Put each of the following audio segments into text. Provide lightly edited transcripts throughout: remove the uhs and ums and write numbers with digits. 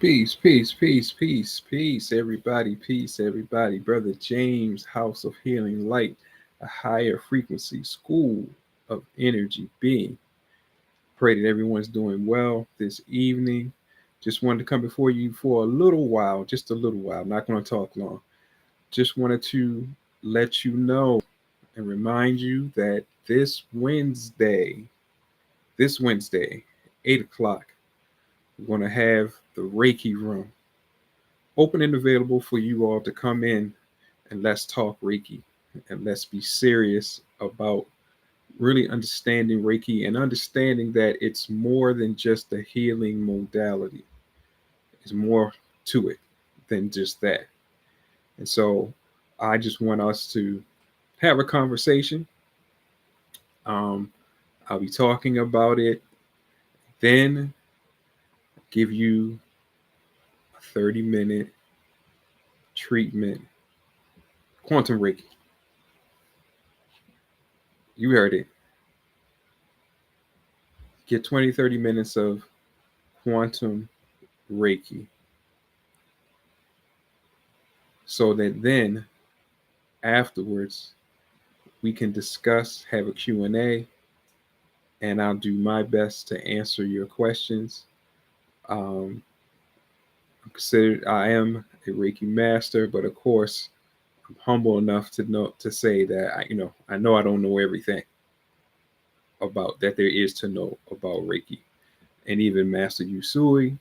Peace, peace, peace, peace, peace, everybody, peace, everybody. Brother James, House of Healing Light, a higher frequency school of energy being. Pray that everyone's doing well this evening. Just wanted to come before you for a little while, just a little while, not going to talk long. Just wanted to let you know and remind you that this Wednesday, 8 o'clock, we're going to have the Reiki Room open and available for you all to come in and let's talk Reiki and let's be serious about really understanding Reiki and understanding that it's more than just a healing modality. It's more to it than just that. And so I just want us to have a conversation. Um, I'll be talking about it, then give you a 30-minute treatment. Quantum Reiki. You heard it. Get 20, 30 minutes of quantum Reiki so that then afterwards we can discuss, have a Q&A, and I'll do my best to answer your questions. Um, I'm considered, I am a Reiki master, but of course, I'm humble enough to say that I know I don't know everything about that there is to know about Reiki. And even Master Usui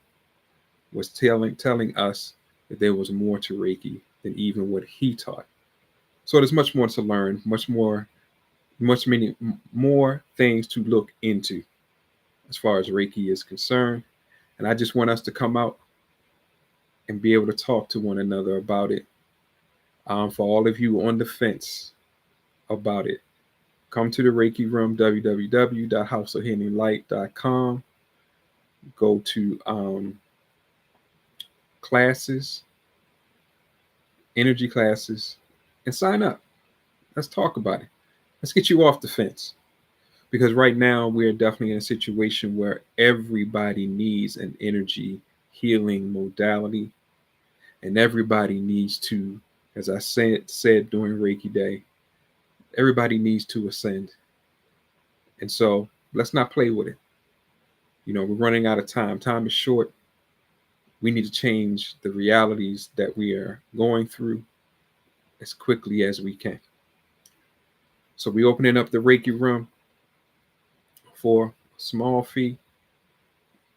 was telling us that there was more to Reiki than even what he taught. So there's much more to learn, many more things to look into as far as Reiki is concerned. And I just want us to come out and be able to talk to one another about it. For all of you on the fence about it, come to the Reiki Room, www.houseofhealinglight.com. Go to classes, energy classes, and sign up. Let's talk about it. Let's get you off the fence. Because right now we're definitely in a situation where everybody needs an energy healing modality, and everybody needs to, as I said during Reiki Day, everybody needs to ascend. And so let's not play with it. We're running out of time. Time is short. We need to change the realities that we are going through as quickly as we can. So we're opening up the Reiki Room for a small fee.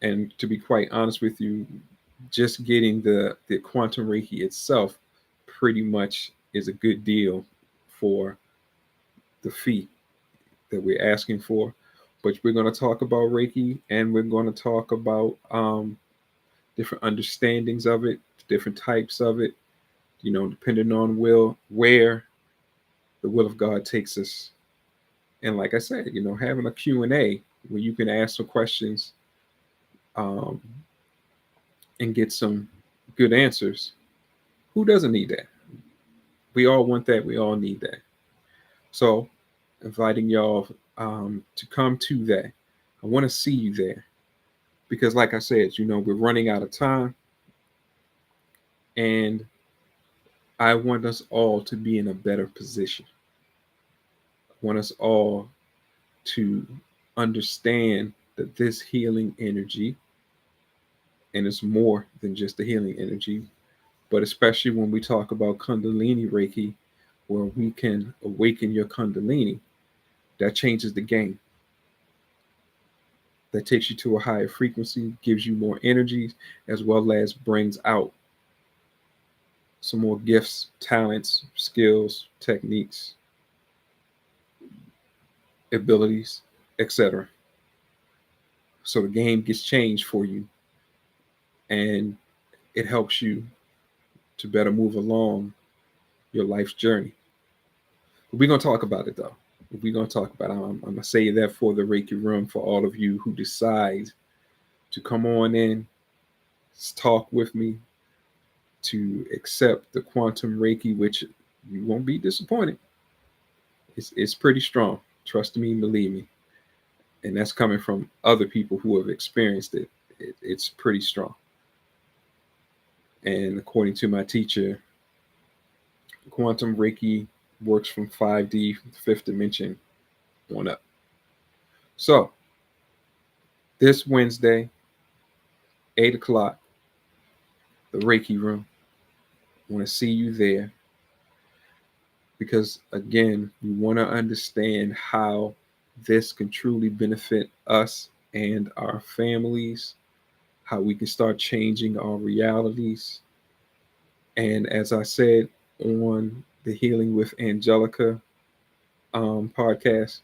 And to be quite honest with you, just getting the quantum Reiki itself pretty much is a good deal for the fee that we're asking for. But we're going to talk about Reiki, and we're going to talk about different understandings of it, different types of it, depending on where the will of God takes us. And like I said, having a Q&A where you can ask some questions um, and get some good answers. Who doesn't need that? We all want that. We all need that. So, inviting y'all to come to that. I want to see you there because, like I said, we're running out of time, and I want us all to be in a better position. I want us all to understand that this healing energy, and it's more than just the healing energy, but especially when we talk about Kundalini Reiki, where we can awaken your Kundalini, that changes the game. That takes you to a higher frequency, gives you more energies, as well as brings out some more gifts, talents, skills, techniques, abilities, etc. So the game gets changed for you, and it helps you to better move along your life's journey. But we're going to talk about it, though. We're going to talk about it. I'm going to say that for the Reiki Room for all of you who decide to come on in, talk with me, to accept the quantum Reiki, which you won't be disappointed. It's pretty strong. Trust me, believe me. And that's coming from other people who have experienced it. It's pretty strong. And according to my teacher, quantum Reiki works from 5D, fifth dimension, on up. So this Wednesday, 8 o'clock, the Reiki Room. I want to see you there because, again, we want to understand how this can truly benefit us and our families, how we can start changing our realities. And as I said on the Healing with Angelica podcast,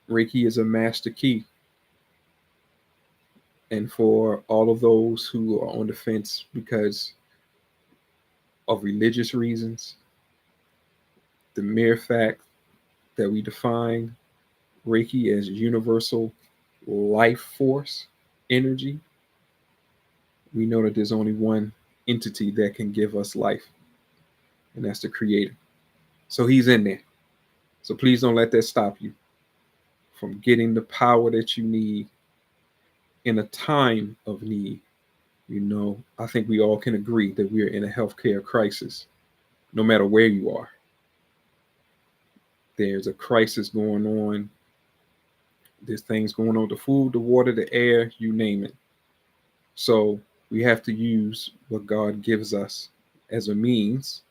Reiki is a master key. And for all of those who are on the fence because of religious reasons, the mere fact that we define Reiki as universal life force energy, we know that there's only one entity that can give us life, and that's the Creator. So He's in there. So please don't let that stop you from getting the power that you need in a time of need. I think we all can agree that we're in a healthcare crisis, no matter where you are. There's a crisis going on. There's things going on, the food, the water, the air, you name it. So we have to use what God gives us as a means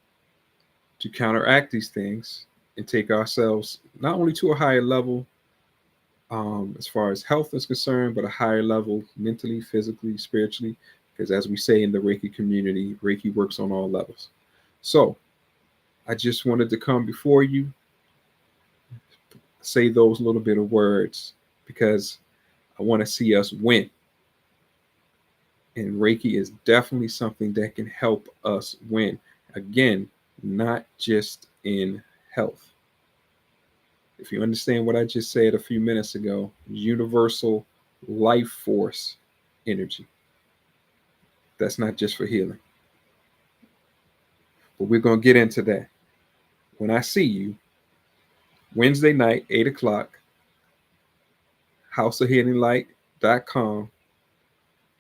to counteract these things and take ourselves not only to a higher level as far as health is concerned, but a higher level mentally, physically, spiritually, because as we say in the Reiki community, Reiki works on all levels. So I just wanted to come before you, say those little bit of words, because I want to see us win. And Reiki is definitely something that can help us win. Again, not just in health. If you understand what I just said a few minutes ago, universal life force energy. That's not just for healing. But we're going to get into that. When I see you, Wednesday night, 8 o'clock, houseofhealinglight.com.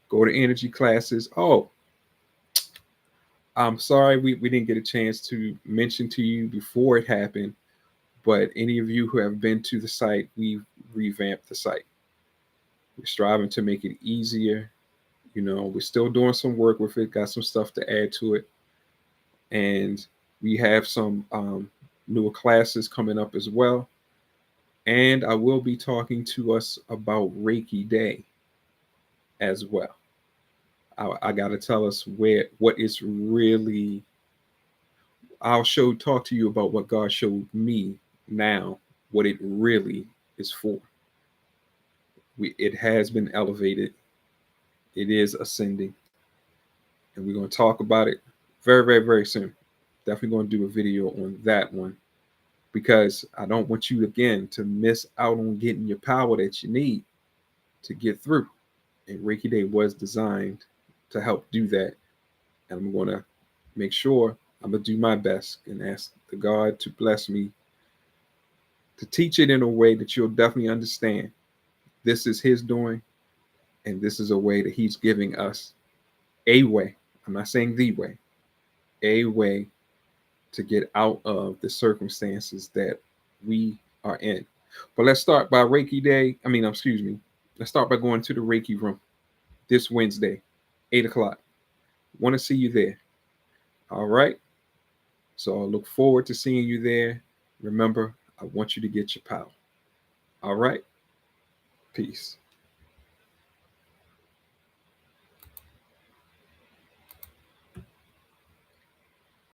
Go to energy classes. Oh, I'm sorry we didn't get a chance to mention to you before it happened, but any of you who have been to the site, we've revamped the site. We're striving to make it easier. We're still doing some work with it, got some stuff to add to it. And we have some newer classes coming up as well. And I will be talking to us about Reiki Day as well. I got to tell us what is really. Talk to you about what God showed me now, what it really is for. It has been elevated. It is ascending. And we're going to talk about it very, very, very soon. Definitely going to do a video on that one because I don't want you, again, to miss out on getting your power that you need to get through. And Reiki Day was designed to help do that. And I'm going to make sure I'm going to do my best and ask the God to bless me to teach it in a way that you'll definitely understand. This is His doing, and this is a way that He's giving us a way. I'm not saying the way, a way to get out of the circumstances that we are in. But let's start by Reiki Day. Let's start by going to the Reiki Room this Wednesday, 8 o'clock. Want to see you there. All right. So I look forward to seeing you there. Remember, I want you to get your power. All right. Peace.